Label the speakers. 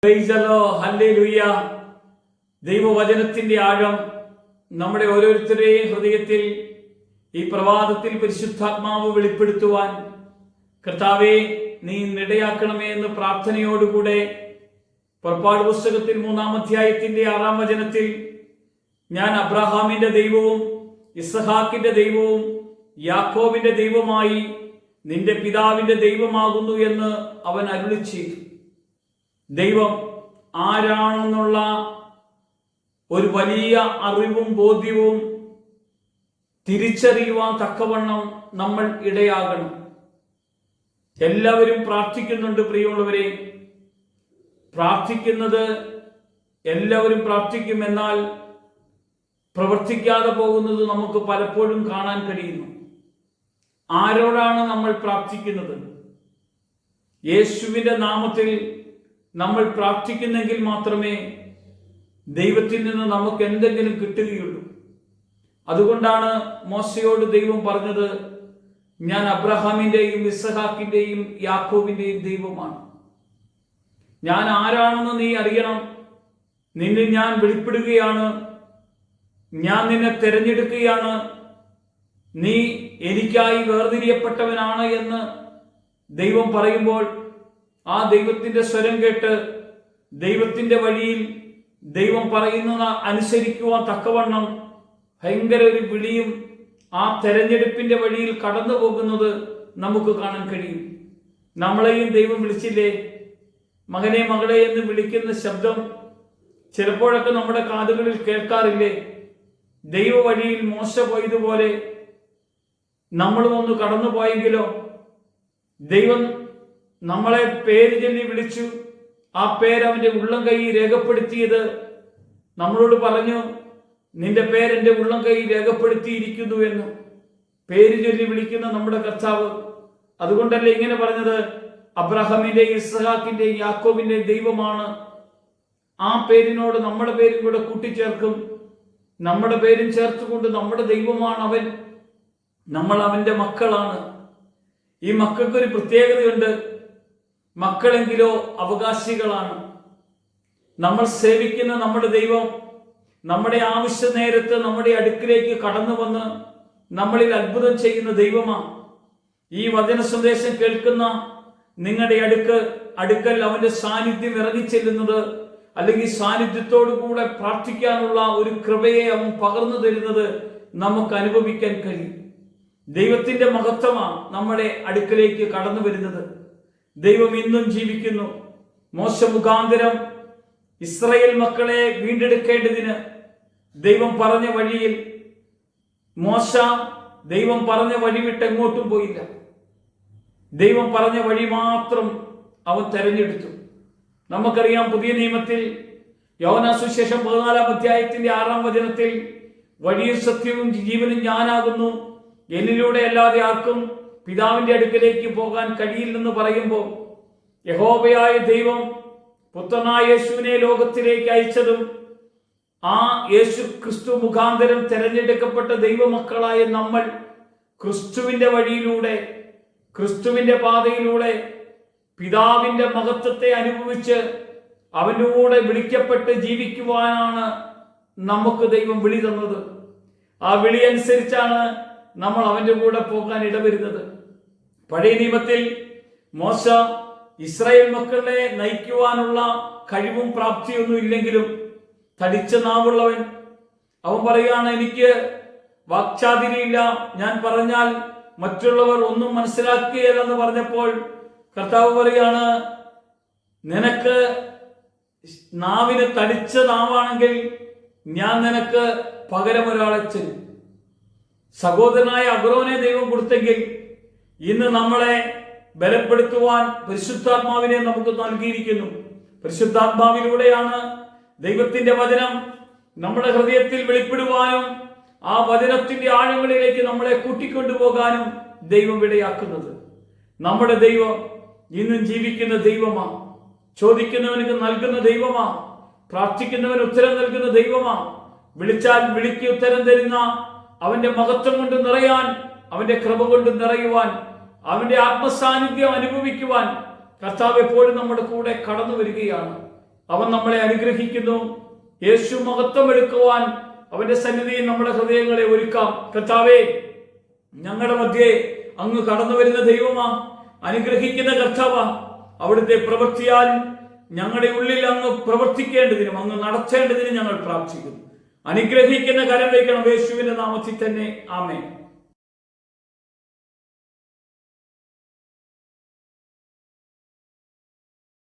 Speaker 1: Hallelujah. ദൈവവചനത്തിന്റെ ആഴം നമ്മുടെ ഓരോരുത്തരുടെയും ഹൃദയത്തിൽ ഈ പ്രഭാതത്തിൽ പരിശുദ്ധാത്മാവ് വെളിപ്പെടുത്തുവാൻ കർത്താവേ നീ ഇടയാക്കണമേ എന്ന് പ്രാർത്ഥനയോടുകൂടെ പുറപ്പാട് പുസ്തകത്തിൽ 3-ാം അധ്യായത്തിന്റെ 6-ാം വചനത്തിൽ ഞാൻ അബ്രഹാമിന്റെ ദൈവവും ഇസ്ഹാക്കിന്റെ ദൈവവും യാക്കോബിന്റെ ദൈവമായി നിന്റെ പിതാവിന്റെ ദൈവമാകുന്നു എന്ന് അവൻ അരുളിച്ചെയ്തു. ദൈവം ആരാണെന്നുള്ള ഒരു വലിയ അറിവും ബോധ്യവും തിരിച്ചറിയുവാൻ തക്കവണ്ണം നമ്മൾ ഇടയാകണം. എല്ലാവരും പ്രാർത്ഥിക്കുന്നുണ്ട് പ്രിയമുള്ളവരെ. പ്രാർത്ഥിക്കുന്നത് എല്ലാവരും പ്രാർത്ഥിക്കും, എന്നാൽ പ്രവർത്തിക്കാതെ പോകുന്നത് നമുക്ക് പലപ്പോഴും കാണാൻ കഴിയുന്നു. ആരോടാണ് നമ്മൾ പ്രാർത്ഥിക്കുന്നത്? യേശുവിന്റെ നാമത്തിൽ നമ്മൾ പ്രാർത്ഥിക്കുന്നെങ്കിൽ മാത്രമേ ദൈവത്തിൽ നിന്ന് നമുക്ക് എന്തെങ്കിലും കിട്ടുകയുള്ളൂ. അതുകൊണ്ടാണ് മോശയോട് ദൈവം പറഞ്ഞത്, ഞാൻ അബ്രഹാമിന്റെയും ഇസ്ഹാക്കിന്റെയും യാക്കോബിന്റെയും ദൈവമാണ്. ഞാൻ ആരാണെന്ന് നീ അറിയണം. നിന്നെ ഞാൻ വെളിപ്പെടുകയാണ്. ഞാൻ നിന്നെ തെരഞ്ഞെടുക്കുകയാണ്. നീ എനിക്കായി വേർതിരിയപ്പെട്ടവനാണ് എന്ന് ദൈവം പറയുമ്പോൾ ആ ദൈവത്തിന്റെ സ്വരം കേട്ട് ദൈവത്തിന്റെ വഴിയിൽ ദൈവം പറയുന്നത് അനുസരിക്കുവാൻ തക്കവണ്ണം ഭയങ്കര ഒരു വിളിയും ആ തെരഞ്ഞെടുപ്പിന്റെ വഴിയിൽ കടന്നു പോകുന്നത് നമുക്ക് കാണാൻ കഴിയും. നമ്മളെയും ദൈവം വിളിച്ചില്ലേ? മകനെ മകളെ എന്ന് വിളിക്കുന്ന ശബ്ദം ചിലപ്പോഴൊക്കെ നമ്മുടെ കാതുകളിൽ കേൾക്കാറില്ലേ? ദൈവ വഴിയിൽ മോശ പോയതുപോലെ നമ്മളും ഒന്ന് കടന്നു പോയെങ്കിലോ? ദൈവം നമ്മളെ പേര് ചൊല്ലി വിളിച്ചു. ആ പേര് അവന്റെ ഉള്ളം കൈ രേഖപ്പെടുത്തിയത് നമ്മളോട് പറഞ്ഞു, നിന്റെ പേര് എന്റെ ഉള്ളം കൈ രേഖപ്പെടുത്തിയിരിക്കുന്നു എന്ന്. പേര് ചൊല്ലി വിളിക്കുന്ന നമ്മുടെ കർത്താവ്. അതുകൊണ്ടല്ലേ ഇങ്ങനെ പറഞ്ഞത്, അബ്രഹാമിന്റെയും ഇസ്ഹാക്കിന്റെയും യാക്കോബിന്റെയും ദൈവമാണ്. ആ പേരിനോട് നമ്മുടെ പേരും കൂടെ കൂട്ടിച്ചേർക്കും. നമ്മുടെ പേരും ചേർത്തുകൊണ്ട് നമ്മുടെ ദൈവമാണ് അവൻ. നമ്മൾ അവന്റെ മക്കളാണ്. ഈ മക്കൾക്കൊരു പ്രത്യേകതയുണ്ട്. മക്കളെങ്കിലോ അവകാശികളാണ്. നമ്മൾ സേവിക്കുന്ന നമ്മുടെ ദൈവം നമ്മുടെ ആവശ്യ നേരത്ത് നമ്മുടെ അടുക്കിലേക്ക് കടന്നു വന്ന് നമ്മളിൽ അത്ഭുതം ചെയ്യുന്ന ദൈവമാണ്. ഈ വചന സന്ദേശം കേൾക്കുന്ന നിങ്ങളുടെ അടുക്കൽ അവന്റെ സാന്നിധ്യം ഇറങ്ങിച്ചെല്ലുന്നത്, അല്ലെങ്കിൽ സാന്നിധ്യത്തോടു കൂടെ പ്രാർത്ഥിക്കാനുള്ള ഒരു കൃപയെ അവൻ പകർന്നു തരുന്നത് നമുക്ക് അനുഭവിക്കാൻ കഴിയും. ദൈവത്തിന്റെ മഹത്വമാണ് നമ്മുടെ അടുക്കലേക്ക് കടന്നു വരുന്നത്. ദൈവം ഇന്നും ജീവിക്കുന്നു. മോശ മുഖാന്തരം ഇസ്രായേൽ മക്കളെ വീണ്ടെടുക്കേണ്ടതിന് ദൈവം പറഞ്ഞ വഴിയിൽ മോശ ദൈവം പറഞ്ഞ വഴി വിട്ട് എങ്ങോട്ടും പോയില്ല. ദൈവം പറഞ്ഞ വഴി മാത്രം അവൻ തെരഞ്ഞെടുത്തു. നമുക്കറിയാം, പുതിയ നിയമത്തിൽ യോഹന്നാൻ സുവിശേഷം 14-ാം അധ്യായത്തിന്റെ 6-ാം വചനത്തിൽ വഴിയും സത്യവും ജീവനും ഞാനാകുന്നു, എന്നിലൂടെ അല്ലാതെ ആർക്കും പിതാവിന്റെ അടുക്കലേക്ക് പോകാൻ കഴിയില്ലെന്ന് പറയുമ്പോൾ യഹോവയായ ദൈവം പുത്രനായ യേശുവിനെ ലോകത്തിലേക്ക് അയച്ചതും ആ യേശു ക്രിസ്തു മുഖാന്തരം തെരഞ്ഞെടുക്കപ്പെട്ട ദൈവമക്കളായ നമ്മൾ ക്രിസ്തുവിന്റെ വഴിയിലൂടെ, ക്രിസ്തുവിന്റെ പാതയിലൂടെ പിതാവിന്റെ മഹത്വത്തെ അനുഭവിച്ച് അവന്റെ കൂടെ വിളിക്കപ്പെട്ട് ജീവിക്കുവാനാണ് നമുക്ക് ദൈവം വിളി തന്നത്. ആ വിളി അനുസരിച്ചാണ് നമ്മൾ അവന്റെ കൂടെ പോകാൻ ഇടവരുന്നത്. പഴയ നിയമത്തിൽ മോശ ഇസ്രായേൽ മക്കളെ നയിക്കുവാനുള്ള കഴിവും പ്രാപ്തിയൊന്നും ഇല്ലെങ്കിലും തടിച്ച നാവുള്ളവൻ. അവൻ പറയുകയാണ്, എനിക്ക് വാക്ചാതുര്യമില്ല, ഞാൻ പറഞ്ഞാൽ മറ്റുള്ളവർ ഒന്നും മനസ്സിലാക്കുകയില്ലെന്ന് പറഞ്ഞപ്പോൾ കർത്താവ് പറയുകയാണ്, നിനക്ക് നാവിന് തടിച്ച നാവാണെങ്കിൽ ഞാൻ നിനക്ക് പകരം ഒരാളെ ചെല്ലും. സഹോദരനായ അഹ്റോനെ ദൈവം കൊടുത്തെങ്കിൽ ഇന്ന് നമ്മളെ ബലപ്പെടുത്തുവാൻ പരിശുദ്ധാത്മാവിനെ നമുക്ക് നൽകിയിരിക്കുന്നു. പരിശുദ്ധാത്മാവിലൂടെയാണ് ദൈവത്തിന്റെ വചനം നമ്മുടെ ഹൃദയത്തിൽ വെളിപ്പെടുവാനും ആ വചനത്തിന്റെ ആഴങ്ങളിലേക്ക് നമ്മളെ കൂട്ടിക്കൊണ്ടുപോകാനും ദൈവം ഇടയാക്കുന്നത്. നമ്മുടെ ദൈവം ഇന്നും ജീവിക്കുന്ന ദൈവമാണ്. ചോദിക്കുന്നവനക്ക് നൽകുന്ന ദൈവമാണ്. പ്രാർത്ഥിക്കുന്നവന് ഉത്തരം നൽകുന്ന ദൈവമാണ്. വിളിച്ചാൽ വിളിക്ക് ഉത്തരം തരുന്ന അവന്റെ മഹത്വം കൊണ്ട് നിറയാൻ, അവന്റെ കൃപ കൊണ്ട് നിറയുവാൻ, അവന്റെ ആത്മസാന്നിധ്യം അനുഭവിക്കുവാൻ കർത്താവ് എപ്പോഴും നമ്മുടെ കൂടെ കടന്നു വരികയാണ്. അവൻ നമ്മളെ അനുഗ്രഹിക്കുന്നു. യേശു മഹത്വം എടുക്കുവാൻ അവന്റെ സന്നിധിയിൽ നമ്മുടെ ഹൃദയങ്ങളെ ഒരുക്കാം. കർത്താവേ, ഞങ്ങളുടെ മധ്യേ അങ്ങ് കടന്നു വരുന്ന ദൈവമാ, അനുഗ്രഹിക്കുന്ന കർത്താവാ. അവിടുത്തെ പ്രവൃത്തിയാൽ ഞങ്ങളുടെ ഉള്ളിൽ അങ്ങ് പ്രവർത്തിക്കേണ്ടതിനും അങ്ങ് നടത്തേണ്ടതിനും ഞങ്ങൾ പ്രാർത്ഥിക്കുന്നു. അനുഗ്രഹിക്കുന്ന കരം വയ്ക്കണം യേശുവിന്റെ നാമത്തിൽ തന്നെ. ആമേൻ.